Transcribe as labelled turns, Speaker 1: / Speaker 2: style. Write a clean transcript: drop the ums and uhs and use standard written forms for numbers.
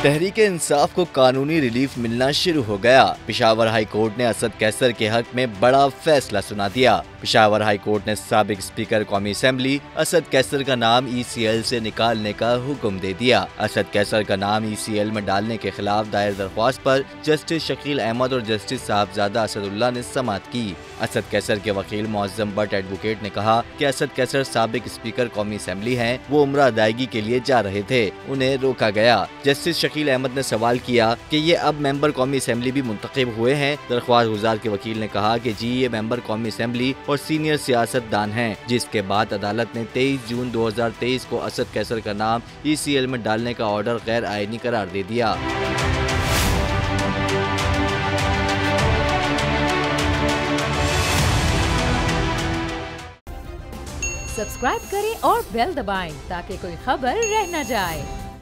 Speaker 1: तहरीक इंसाफ को कानूनी रिलीफ मिलना शुरू हो गया। पेशावर हाई कोर्ट ने असद कैसर के हक में बड़ा फैसला सुना दिया। पेशावर हाई कोर्ट ने साबिक स्पीकर कौमी असेंबली असद कैसर का नाम ECL से निकालने का हुक्म दे दिया। असद कैसर का नाम ECL में डालने के खिलाफ दायर दरख्वास्त पर जस्टिस शकील अहमद और जस्टिस साहबजादा असदुल्ला ने समाअत की। असद कैसर के वकील मुअज्जम बट एडवोकेट ने कहा कि असद कैसर साबिक स्पीकर कौमी असेंबली हैं, वो उम्र अदायगी के लिए जा रहे थे, उन्हें रोका गया। जस्टिस शकील अहमद ने सवाल किया कि ये अब मेंबर कौमी असेंबली भी मुंतखब हुए हैं। दरख्वास्त गुजार के वकील ने कहा कि जी ये मेंबर कौमी असेंबली और सीनियर सियासतदान हैं। जिसके बाद अदालत ने 23 जून 2023 को असद कैसर का नाम ECL में डालने का ऑर्डर गैर आईनी करार दे दिया।
Speaker 2: सब्सक्राइब करें और बेल दबाएं ताकि कोई खबर रह न जाए।